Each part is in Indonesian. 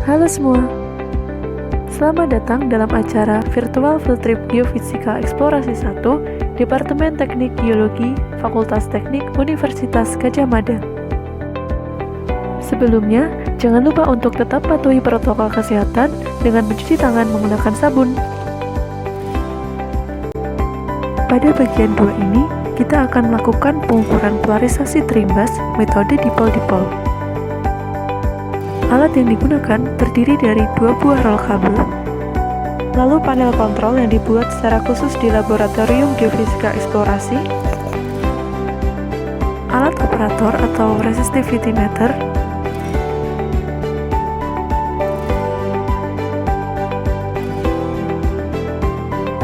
Halo semua, selamat datang dalam acara Virtual Field Trip Geofisika Eksplorasi 1, Departemen Teknik Geologi, Fakultas Teknik Universitas Gadjah Mada. Sebelumnya, jangan lupa untuk tetap patuhi protokol kesehatan dengan mencuci tangan menggunakan sabun. Pada bagian 2 ini, kita akan melakukan pengukuran polarisasi terimbas metode dipol-dipol. Alat yang digunakan terdiri dari 2 buah roll kabel, lalu panel kontrol yang dibuat secara khusus di Laboratorium Geofisika Eksplorasi, alat operator atau resistivity meter,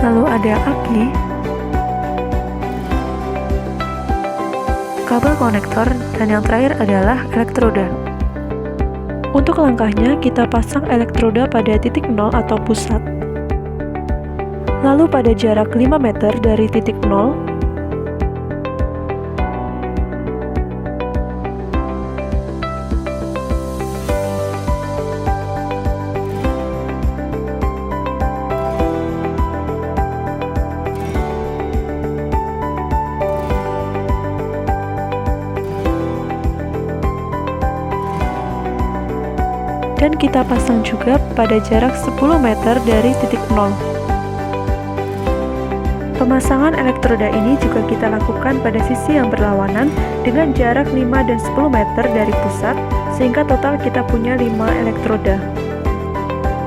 lalu ada aki, kabel konektor, dan yang terakhir adalah elektroda. Untuk langkahnya, kita pasang elektroda pada titik 0 atau pusat, lalu pada jarak 5 meter dari titik 0, dan kita pasang juga pada jarak 10 meter dari titik 0. Pemasangan elektroda ini juga kita lakukan pada sisi yang berlawanan dengan jarak 5 dan 10 meter dari pusat, sehingga total kita punya 5 elektroda.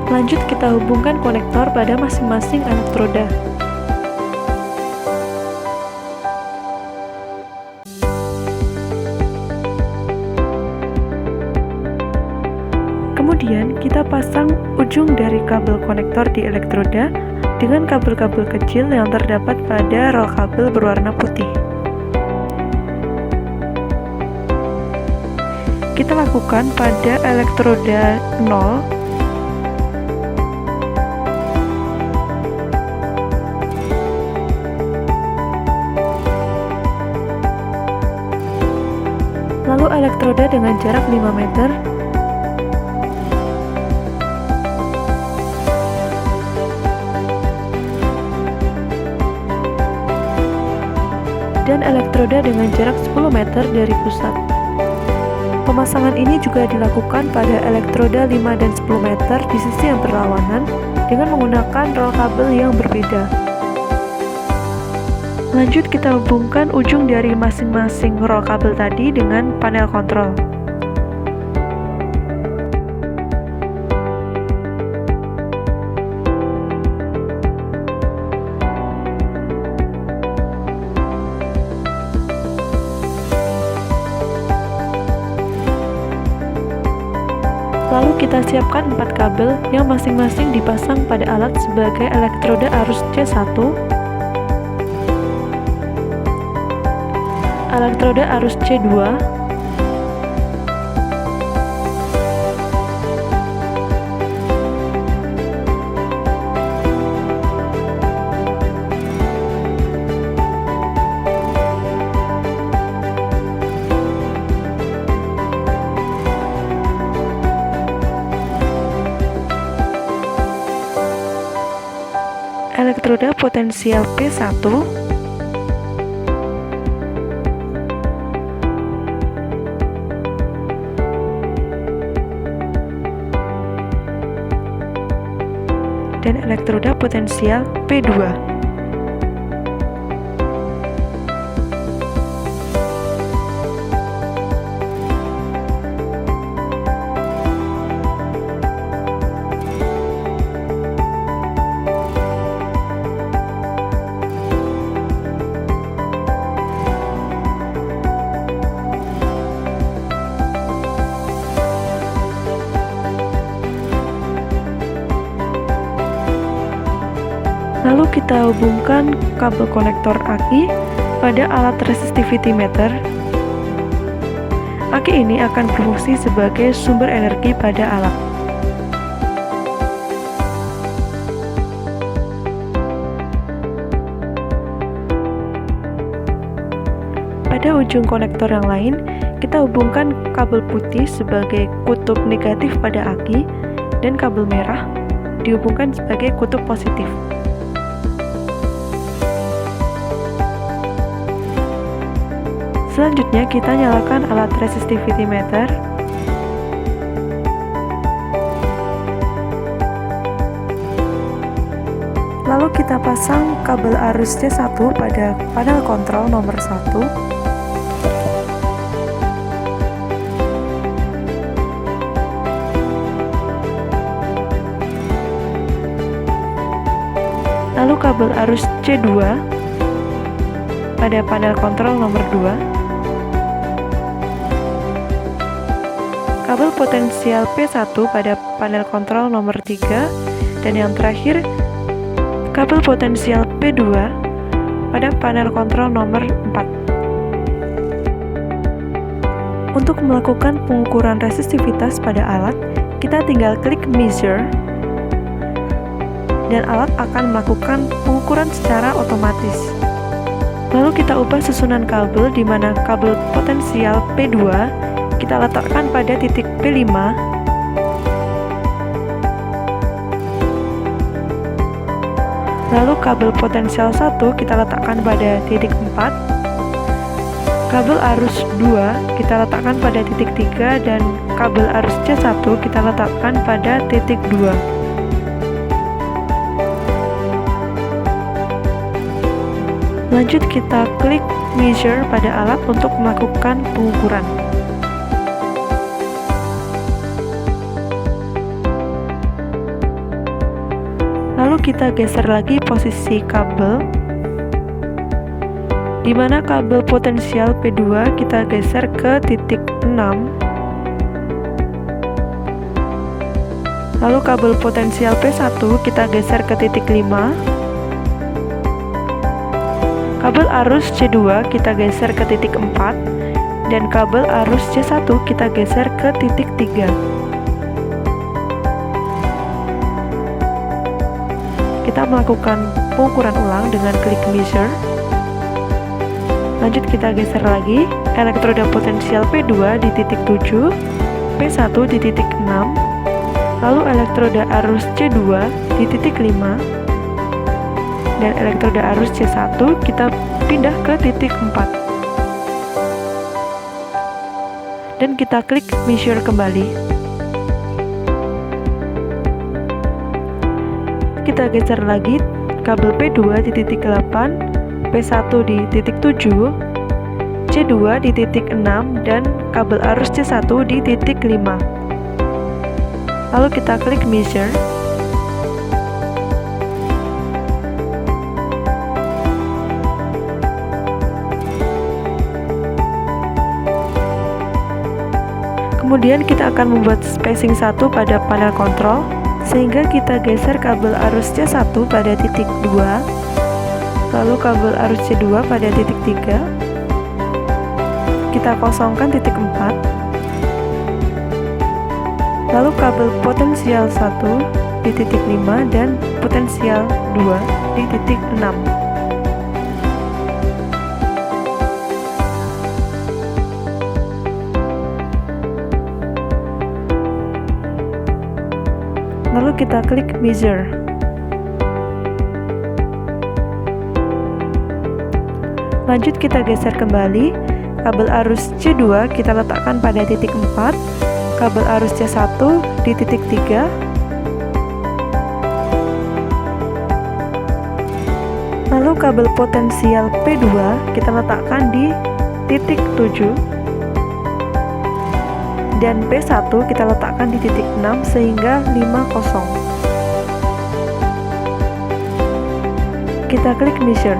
Lanjut kita hubungkan konektor pada masing-masing elektroda. Kemudian kita pasang ujung dari kabel konektor di elektroda dengan kabel-kabel kecil yang terdapat pada roll kabel berwarna putih. Kita lakukan pada elektroda 0, lalu elektroda dengan jarak 5 meter, dan elektroda dengan jarak 10 meter dari pusat. Pemasangan ini juga dilakukan pada elektroda 5 dan 10 meter di sisi yang berlawanan dengan menggunakan roll kabel yang berbeda. Lanjut kita hubungkan ujung dari masing-masing roll kabel tadi dengan panel kontrol. Lalu kita siapkan 4 kabel yang masing-masing dipasang pada alat sebagai elektroda arus C1, elektroda arus C2, elektroda potensial P1, dan elektroda potensial P2. Lalu kita hubungkan kabel konektor aki pada alat resistivity meter. Aki ini akan berfungsi sebagai sumber energi pada alat. Pada ujung konektor yang lain, kita hubungkan kabel putih sebagai kutub negatif pada aki dan kabel merah dihubungkan sebagai kutub positif. Selanjutnya kita nyalakan alat resistivity meter. Lalu kita pasang kabel arus C1 pada panel kontrol nomor 1. Lalu kabel arus C2 pada panel kontrol nomor 2. Kabel potensial P1 pada panel kontrol nomor 3, dan yang terakhir kabel potensial P2 pada panel kontrol nomor 4. Untuk melakukan pengukuran resistivitas pada alat, kita tinggal klik measure dan alat akan melakukan pengukuran secara otomatis. Lalu kita ubah susunan kabel, di mana kabel potensial P2 kita letakkan pada titik P5, lalu kabel potensial 1 kita letakkan pada titik 4, kabel arus 2 kita letakkan pada titik 3, dan kabel arus C1 kita letakkan pada titik 2. Lanjut kita klik measure pada alat untuk melakukan pengukuran. Lalu kita geser lagi posisi kabel, di mana kabel potensial P2 kita geser ke titik 6. Lalu kabel potensial P1 kita geser ke titik 5. Kabel arus C2 kita geser ke titik 4, dan kabel arus C1 kita geser ke titik 3. Kita melakukan pengukuran ulang dengan klik measure. Lanjut kita geser lagi elektroda potensial P2 di titik 7, P1 di titik 6, lalu elektroda arus C2 di titik 5, dan elektroda arus C1 kita pindah ke titik 4. Dan kita klik measure kembali. Kita geser lagi kabel P2 di titik 8, P1 di titik 7, C2 di titik 6, dan kabel arus C1 di titik 5. Lalu kita klik measure. Kemudian kita akan membuat spacing 1 pada panel kontrol, sehingga kita geser kabel arus C1 pada titik 2, lalu kabel arus C2 pada titik 3, kita kosongkan titik 4, lalu kabel potensial 1 di titik 5 dan potensial 2 di titik 6. Lalu kita klik measure. Lanjut kita geser kembali kabel arus C2 kita letakkan pada titik 4, kabel arus C1 di titik 3, lalu kabel potensial P2 kita letakkan di titik 7, dan P1 kita letakkan di titik 6 sehingga 50. Kita klik measure.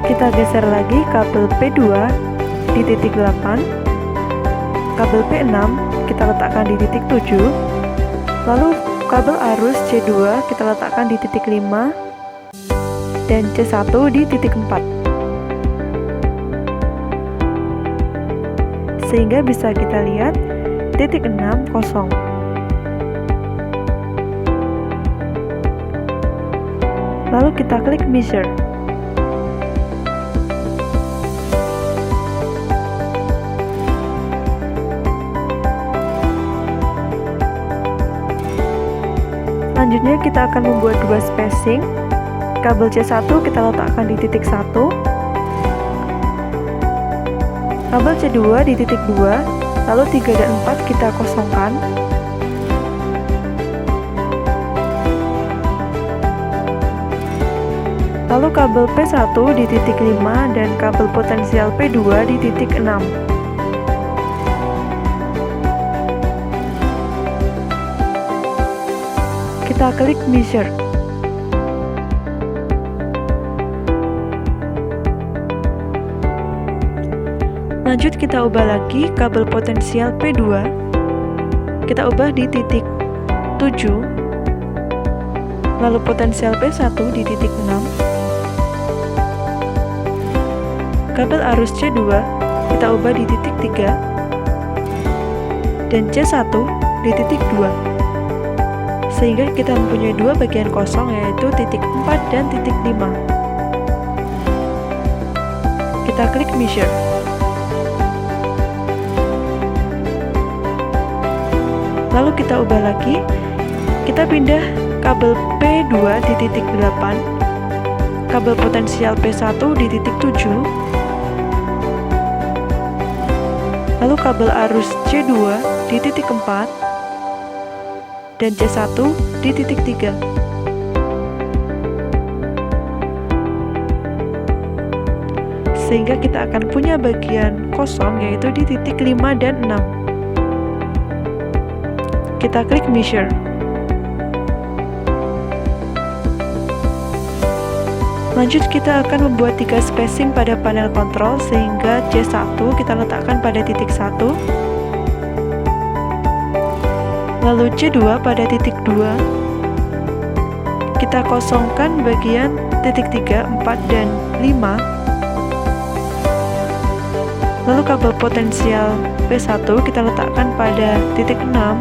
Kita geser lagi kabel P2 di titik 8, kabel P6 kita letakkan di titik 7, lalu kabel arus C2 kita letakkan di titik 5, dan C1 di titik 4. Sehingga bisa kita lihat titik 6 kosong. Lalu kita klik measure. Selanjutnya kita akan membuat dua spacing. Kabel C1 kita letakkan di titik 1. Kabel C2 di titik 2, lalu 3 dan 4 kita kosongkan. Lalu kabel P1 di titik 5 dan kabel potensial P2 di titik 6. Kita klik measure. Lanjut kita ubah lagi kabel potensial P2. Kita ubah di titik 7. Lalu potensial P1 di titik 6. Kabel arus C2 kita ubah di titik 3. Dan C1 di titik 2. Sehingga kita mempunyai dua bagian kosong, yaitu titik 4 dan titik 5. Kita klik measure. Lalu kita ubah lagi, kita pindah kabel P2 di titik 8, kabel potensial P1 di titik 7, lalu kabel arus C2 di titik 4, dan C1 di titik 3. Sehingga kita akan punya bagian kosong, yaitu di titik 5 dan 6. Kita klik measure. Lanjut kita akan membuat 3 spacing pada panel kontrol, sehingga C1 kita letakkan pada titik 1, lalu C2 pada titik 2. Kita kosongkan bagian titik 3, 4, dan 5. Lalu kabel potensial P1 kita letakkan pada titik 6.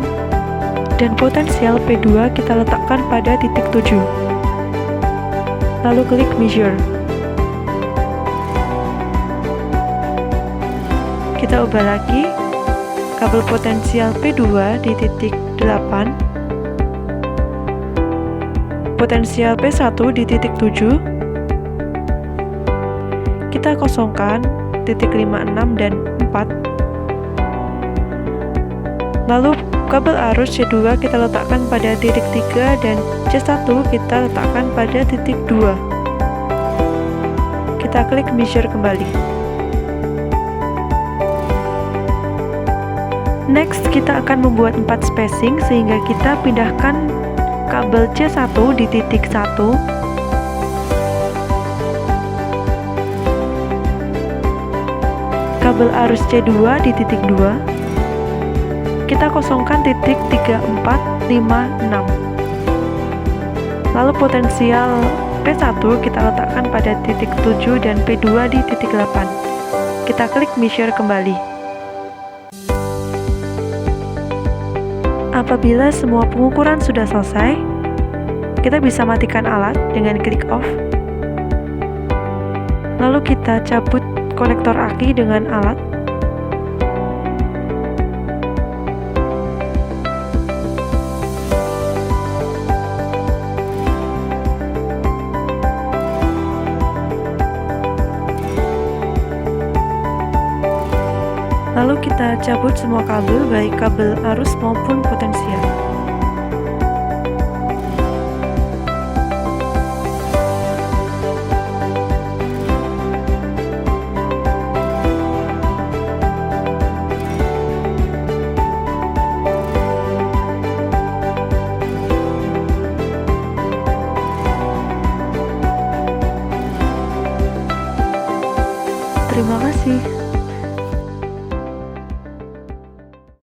Dan potensial P2 kita letakkan pada titik 7. Lalu klik measure. Kita ubah lagi, kabel potensial P2 di titik 8, potensial P1 di titik 7. Kita kosongkan titik 5, 6, dan 4. Lalu kabel arus C2 kita letakkan pada titik 3 dan C1 kita letakkan pada titik 2. Kita klik measure kembali. Next, kita akan membuat 4 spacing, sehingga kita pindahkan kabel C1 di titik 1, kabel arus C2 di titik 2. Kita kosongkan titik 3, 4, 5, 6. Lalu potensial P1 kita letakkan pada titik 7 dan P2 di titik 8. Kita klik measure kembali. Apabila semua pengukuran sudah selesai, kita bisa matikan alat dengan klik off. Lalu kita cabut konektor aki dengan alat. Lalu kita cabut semua kabel, baik kabel arus maupun potensial. Terima kasih.